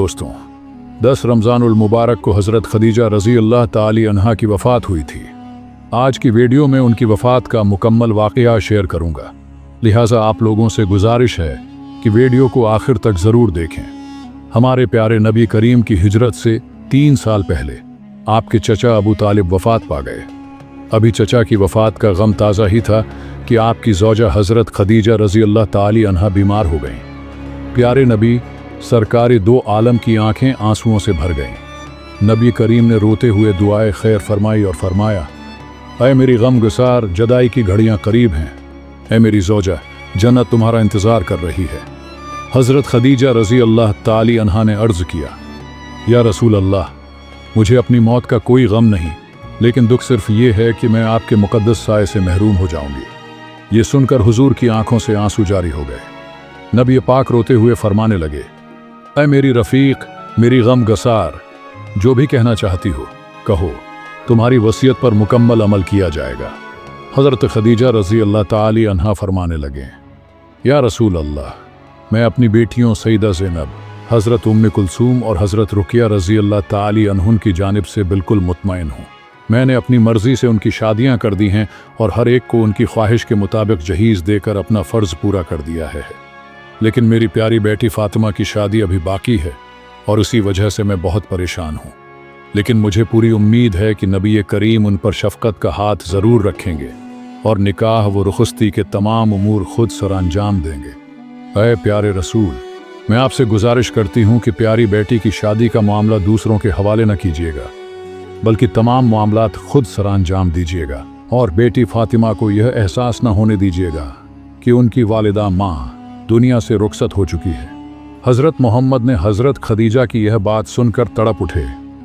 दोस्तों, 10 रमज़ानुल मुबारक को हज़रत खदीजा रज़ी अल्लाह ताली अन्हा की वफ़ात हुई थी। आज की वीडियो में उनकी वफ़ात का मुकम्मल वाक़या शेयर करूंगा, लिहाजा आप लोगों से गुजारिश है कि वीडियो को आखिर तक ज़रूर देखें। हमारे प्यारे नबी करीम की हिजरत से 3 साल पहले आपके चचा अबू तालिब वफ़ात पा गए। अभी चचा की वफ़ात का गम ताज़ा ही था कि आपकी ज़ौजा हज़रत खदीजा रज़ी अल्लाह ताली अन्हा बीमार हो गईं। प्यारे नबी सरकारी 2 आलम की आंखें आंसुओं से भर गईं। नबी करीम ने रोते हुए दुआए खैर फरमाई और फरमाया, ऐ मेरी गम गुसार, जदाई की घड़ियां करीब हैं। ऐ मेरी ज़ौजा, जन्नत तुम्हारा इंतज़ार कर रही है। हज़रत खदीजा रज़ी अल्लाह ताली अन्हा ने अर्ज़ किया, या रसूल अल्लाह, मुझे अपनी मौत का कोई गम नहीं, लेकिन दुख सिर्फ ये है कि मैं आपके मुक़द्दस साए से महरूम हो जाऊंगी। ये सुनकर हुजूर की आंखों से आंसू जारी हो गए। नबी पाक रोते हुए फरमाने लगे, ऐ मेरी रफ़ीक, मेरी गम गसार, जो भी कहना चाहती हो कहो, तुम्हारी वसीयत पर मुकम्मल अमल किया जाएगा। हज़रत खदीजा रज़ी अल्लाह ताली अन्हा फरमाने लगे, या रसूल अल्लाह, मैं अपनी बेटियों सईदा ज़ैनब, हज़रत उम्मे कुलसूम और हज़रत रुकिया रज़ी अल्लाह ताली अन्हुन की जानिब से बिल्कुल मुतमईन हूँ। मैंने अपनी मर्ज़ी से उनकी शादियाँ कर दी हैं और हर एक को उनकी ख्वाहिश के मुताबिक जहीज़ देकर अपना फ़र्ज़ पूरा कर दिया है। लेकिन मेरी प्यारी बेटी फ़ातिमा की शादी अभी बाकी है और इसी वजह से मैं बहुत परेशान हूँ। लेकिन मुझे पूरी उम्मीद है कि नबी करीम उन पर शफ़क़त का हाथ ज़रूर रखेंगे और निकाह व रुख़्सती के तमाम उमूर खुद सरअंजाम देंगे। ऐ प्यारे रसूल, मैं आपसे गुजारिश करती हूँ कि प्यारी बेटी की शादी का मामला दूसरों के हवाले न कीजिएगा, बल्कि तमाम मामलात खुद सरअंजाम दीजिएगा और बेटी फ़ातिमा को यह एहसास न होने दीजिएगा कि उनकी वालिदा माँ दुनिया से रुखसत हो चुकी है। हज़रत मोहम्मद ने हज़रत खदीजा की यह बात सुनकर तड़प उठे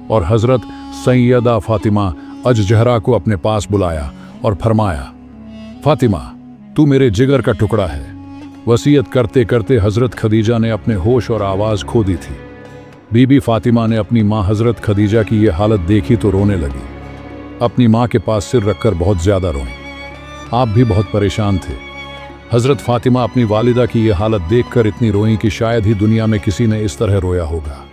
और हज़रत सैयदा फ़ातिमा अजजहरा को अपने पास बुलाया और फरमाया, फ़ातिमा, तू मेरे जिगर का टुकड़ा है। वसीयत करते करते हज़रत खदीजा ने अपने होश और आवाज़ खो दी थी। बीबी फ़ातिमा ने अपनी माँ हज़रत खदीजा की यह हालत देखी तो रोने लगी। अपनी माँ के पास सिर रखकर बहुत ज़्यादा रोईं। आप भी बहुत परेशान थे। हज़रत फ़ातिमा अपनी वालिदा की यह हालत देखकर इतनी रोईं कि शायद ही दुनिया में किसी ने इस तरह रोया होगा।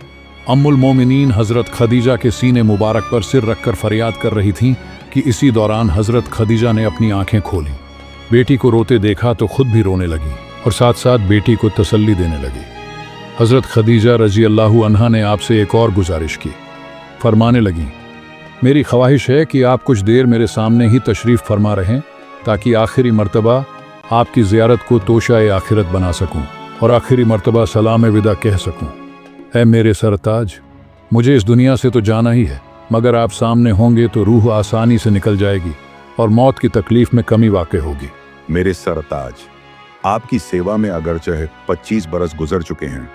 अम्मुल मोमिनीन हज़रत खदीजा के सीने मुबारक पर सिर रखकर फरियाद कर रही थीं कि इसी दौरान हज़रत खदीजा ने अपनी आंखें खोलीं। बेटी को रोते देखा तो खुद भी रोने लगी और साथ साथ बेटी को तसल्ली देने लगी। हज़रत खदीजा रज़ी अल्लाहु अन्हा ने आपसे एक और गुजारिश की। फरमाने लगी, मेरी ख्वाहिश है कि आप कुछ देर मेरे सामने ही तशरीफ़ फरमा रहें ताकि आखिरी मर्तबा आपकी ज़ियारत को तोशाए आखिरत बना सकूं और आखिरी मर्तबा सलाम विदा कह सकूं। ऐ मेरे सरताज, मुझे इस दुनिया से तो जाना ही है, मगर आप सामने होंगे तो रूह आसानी से निकल जाएगी और मौत की तकलीफ़ में कमी वाक़ई होगी। मेरे सरताज, आपकी सेवा में अगरचे 25 बरस गुजर चुके हैं,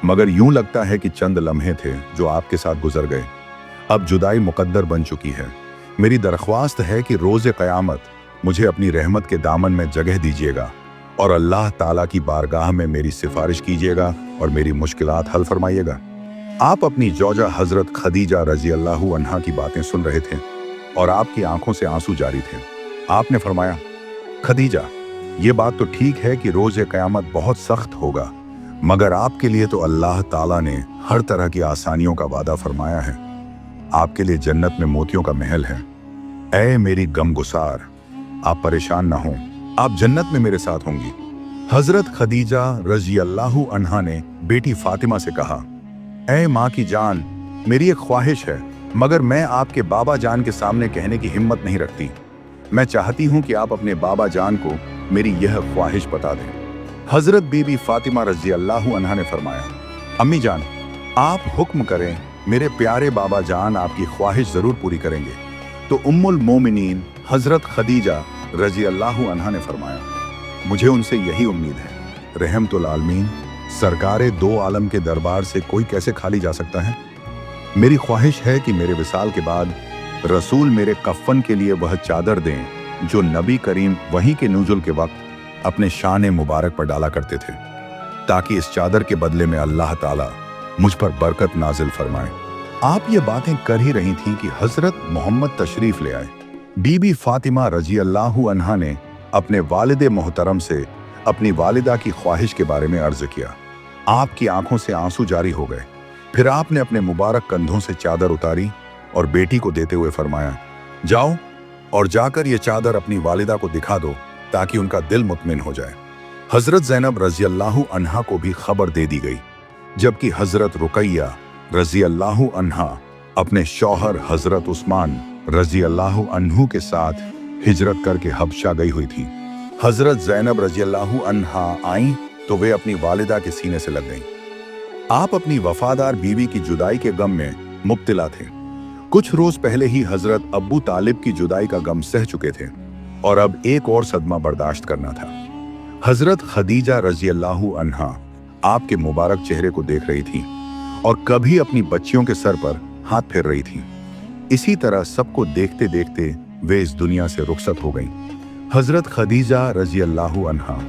मगर यूं लगता है कि चंद लम्हे थे जो आपके साथ गुजर गए। अब जुदाई मुकद्दर बन चुकी है। मेरी दरख्वास्त है कि रोज़े क़यामत मुझे अपनी रहमत के दामन में जगह दीजिएगा और अल्लाह ताला की बारगाह में मेरी सिफारिश कीजिएगा और मेरी मुश्किलात हल फरमाइएगा। आप अपनी ज़ौजा हज़रत खदीजा रज़ी अल्लाहु अन्हा की बातें सुन रहे थे और आपकी आंखों से आंसू जारी थे। आपने फरमाया, खदीजा, ये बात तो ठीक है कि रोज़े क़यामत बहुत सख्त होगा, मगर आपके लिए तो अल्लाह ताला ने हर तरह की आसानियों का वादा फरमाया है। आपके लिए जन्नत में मोतियों का महल है। ऐ मेरी गम गुसार, आप परेशान ना हों, आप जन्नत में मेरे साथ होंगी। हज़रत खदीजा रज़ी अल्लाहु अन्हा ने बेटी फ़ातिमा से कहा, ऐ माँ की जान, मेरी एक ख्वाहिश है, मगर मैं आपके बाबा जान के सामने कहने की हिम्मत नहीं रखती। मैं चाहती हूँ कि आप अपने बाबा जान को मेरी यह ख्वाहिश बता दें। हज़रत बीबी फ़ातिमा रज़ी अल्लाहु अन्हा ने फरमाया, अम्मी जान, आप हुक्म करें, मेरे प्यारे बाबा जान आपकी ख्वाहिश ज़रूर पूरी करेंगे। तो उम्मुल मोमिनीन हज़रत खदीजा रज़ी अल्लाहु अन्हा ने फरमाया, मुझे उनसे यही उम्मीद है। रहमतुल आलमीन सरकारे 2 आलम के दरबार से कोई कैसे खाली जा सकता है। मेरी ख्वाहिश है कि मेरे विसाल के बाद रसूल मेरे कफ़न के लिए वह चादर दें जो नबी करीम वहीं के नुज़ुल के वक्त अपने शान मुबारक पर डाला करते थे, ताकि इस चादर के बदले में अल्लाह ताला मुझ पर बरकत नाजिल फरमाए। आप ये बातें कर ही रही थीं कि हज़रत मोहम्मद तशरीफ़ ले आए। बीबी फ़ातिमा रज़ी अल्लाहु अन्हा ने अपने वालिद मोहतरम से अपनी वालिदा की ख्वाहिश के बारे में अर्ज़ किया। आपकी आंखों से आंसू जारी हो गए। फिर आपने अपने मुबारक कंधों से चादर उतारी और बेटी को देते हुए फरमाया, जाओ और जाकर ये चादर अपनी वालिदा को दिखा दो ताकि उनका दिल मुतमिन हो जाए। हजरत ज़ैनब रजी अल्लाह अन्हा को भी खबर दे दी गई, जबकि हजरत रुकैया रजी अल्लाह अन्हा अपने शौहर हजरत उस्मान रजी अल्लाह अन्हु के साथ हिजरत करके हबशा गई हुई थी। हजरत ज़ैनब रजी अल्लाह अन्हा आई तो वे अपनी वालिदा के सीने से लग गईं। आप अपनी वफादार बीवी की जुदाई के गम में मुब्तला थे। कुछ रोज पहले ही हजरत अब्बू तालिब की जुदाई का गम सह चुके थे और अब एक और सदमा बर्दाश्त करना था। हजरत खदीजा रजी अल्लाह अन्हा आपके मुबारक चेहरे को देख रही थी और कभी अपनी बच्चियों के सर पर हाथ फेर रही थी। इसी तरह सबको देखते देखते वे इस दुनिया से रुखसत हो गईं। हजरत खदीजा रजी अल्लाह अन्हा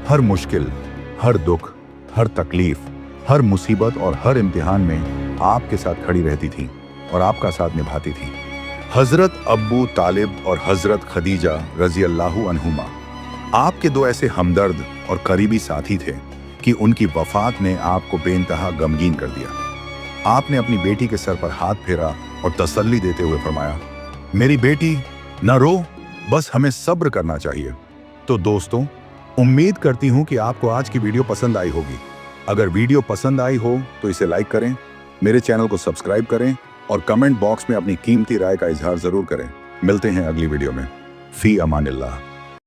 हर मुश्किल, हर दुख, हर तकलीफ, हर मुसीबत और हर इम्तिहान में आपके साथ खड़ी रहती थी और आपका साथ निभाती थी। हजरत अब्बू तालिब और हजरत खदीजा रजी अल्लाह अन्हुमा आपके दो ऐसे हमदर्द और करीबी साथी थे कि उनकी वफात ने आपको बेइंतहा गमगीन कर दिया। आपने अपनी बेटी के सर पर हाथ फेरा और तसल्ली देते हुए फरमाया, मेरी बेटी न रो, बस हमें सब्र करना चाहिए। तो दोस्तों, उम्मीद करती हूं कि आपको आज की वीडियो पसंद आई होगी। अगर वीडियो पसंद आई हो तो इसे लाइक करें, मेरे चैनल को सब्सक्राइब करें और कमेंट बॉक्स में अपनी कीमती राय का इजहार जरूर करें। मिलते हैं अगली वीडियो में। फी अमानिल्लाह।